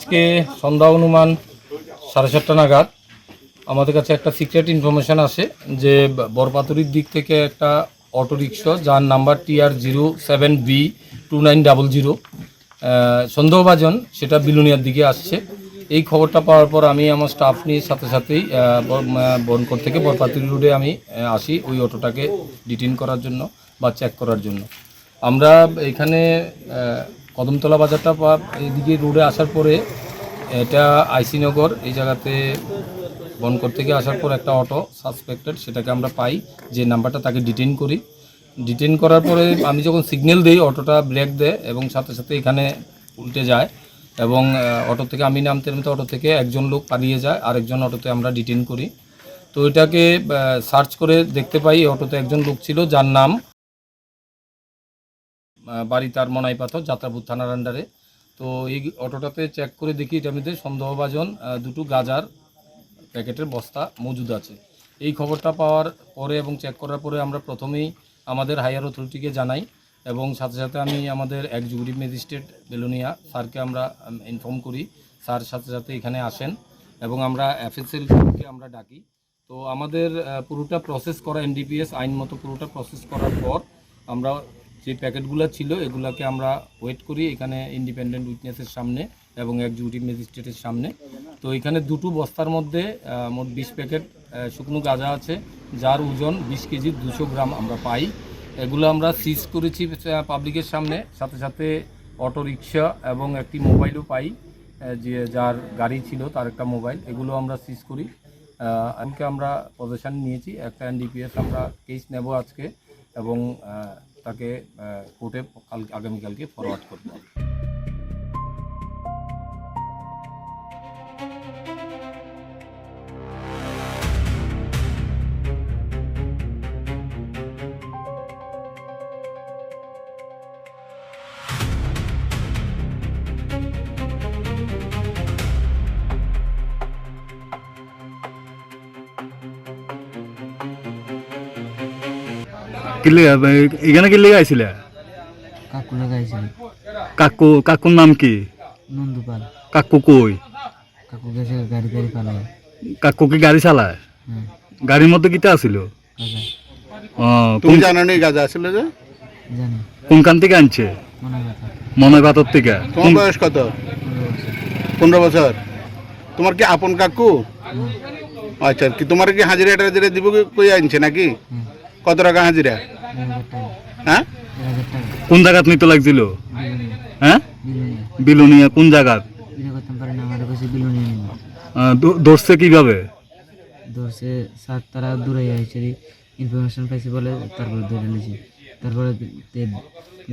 আজকে সন্ধ্যা অনুমান 7:30 নাগাদ আমাদের কাছে একটা সিক্রেট ইনফরমেশান আসে যে বরপাতুরির দিক থেকে একটা অটোরিক্সা যার নাম্বার TR07B2900 সন্দেহভাজন সেটা বিলুনিয়ার দিকে আসছে। এই খবরটা পাওয়ার পর আমি আমার স্টাফ নিয়ে সাথে সাথেই বনকর থেকে বরপাতুরি রোডে আমি আসি ওই অটোটাকে ডিটেইন করার জন্য বা চেক করার জন্য। আমরা এখানে কদমতলা বাজারটা এইদিকে রোডে আসার পরে এটা আইসিনগর এই জায়গাতে বনকর থেকে আসার পর একটা অটো সাসপেক্টেড সেটাকে আমরা পাই, যে নাম্বারটা তাকে ডিটেইন করি। ডিটেইন করার পরে আমি যখন সিগন্যাল দিই অটোটা ব্রেক দেয় এবং সাথে সাথে এখানে উল্টে যায় এবং অটো থেকে আমি নামতে অটো থেকে একজন লোক পালিয়ে যায়, আরেকজন অটোতে আমরা ডিটেইন করি। তো এটাকে সার্চ করে দেখতে পাই অটোতে একজন লোক ছিল যার নাম বাড়ি তার মনাইপাথর যাত্রাপুর থানার আন্ডারে। তো এই অটোটাতে চেক করে দেখি এটার মধ্যে সন্দেহভাজন দুটো গাঁজার প্যাকেটের বস্তা মজুদ আছে। এই খবরটা পাওয়ার পরে এবং চেক করার পরে আমরা প্রথমেই আমাদের হায়ার অথরিটিকে জানাই এবং সাথে সাথে আমি আমাদের এক্সিকিউটিভ ম্যাজিস্ট্রেট বেলোনিয়া স্যারকে আমরা ইনফর্ম করি। স্যার সাথে সাথে এখানে আসেন এবং আমরা FSLকে আমরা ডাকি। তো আমাদের পুরোটা প্রসেস করা NDPS আইন মতো পুরোটা প্রসেস করার পর আমরা যে প্যাকেটগুলো ছিল এগুলাকে আমরা ওয়েট করি এখানে ইন্ডিপেন্ডেন্ট উইটনেসের সামনে এবং এক্সিকিউটিভ ম্যাজিস্ট্রেটের সামনে। তো এখানে দুটো বস্তার মধ্যে মোট 20 প্যাকেট শুকনো গাঁজা আছে যার ওজন 20 কেজি 200 গ্রাম আমরা পাই। এগুলো আমরা সিজ করেছি পাবলিকের সামনে, সাথে সাথে অটো রিক্সা এবং একটি মোবাইলও পাই, যে যার গাড়ি ছিল তার একটা মোবাইল, এগুলো আমরা সিজ করি। এমনকি আমরা পজিশন নিয়েছি একটা NDPS আমরা কেস নেব আজকে এবং তাকে কোর্টে আগামীকালকে ফরওয়ার্ড করতে হবে। এখানে কি লেগে আইছিলে? কাকু লাগাইছিল। কাকুর নাম কি? নন্দুপাল। কাকু কই? কাকু গেছে গাড়ি পালায়। কাকু কি গাড়ি চালায়? হ্যাঁ। গাড়ির মধ্যে কিটা আছিল? গাজা। তুমি জানো নি গাজা আছিল যে? জানি। কোনখান থেকে আনছে? মনাইপাথর থেকে। তোমার বয়স কত? 15 বছর। তোমার কি আপন কাকু? আচ্ছা, কি তোমার কি হাজিরা টাজিরা দিব কই আনছে নাকি? কত টাকা হাজিরা? হ্যাঁ, কোন জায়গাত নিতে লাগছিল? হ্যাঁ, বিলুনিয়া। কোন জায়গাত? ধরছে কিভাবে? ধরছে স্যার তারা দূরে আইছে, ইনফরমেশন পাইছে বলে তারপরে ধরে নিয়েছে। তারপরে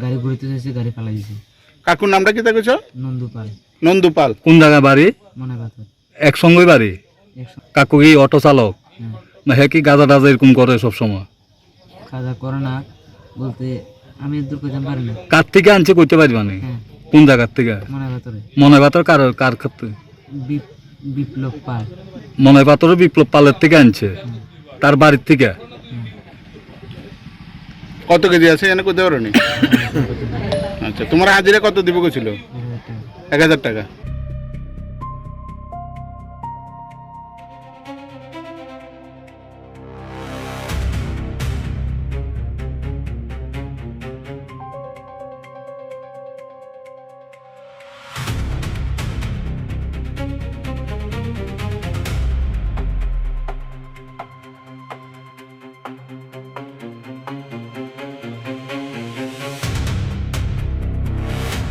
গাড়ি ঘুরতে যাচ্ছে, গাড়ি পালাই দিয়েছে। কাকুর নামটা কি দেখেছ? নন্দুপাল। নন্দুপাল। কোন জায়গা বাড়ি? মনাইপাথর। একসঙ্গে বাড়ি? কাকু কি অটো চালক? না হ্যাঁ কি গাঁজা টাজা এরকম করে সব সময়? খাজা করে না বলতে আমি দূর করতে পারি না। কার থেকে আনছে কইতে পারবা না? কোন জায়গার থেকে? মনাইপাথরে। মনাইপাথর কার ক্ষেত্রে? বিপ্লব পাল। মনাইপাথরের বিপ্লব পালের থেকে আনছে, তার বাড়ির থেকে। কত কেজি আছে এনে কইতে পারো নি? আচ্ছা, তোমার হাজিরা কত দিব ছিল? 1000 টাকা।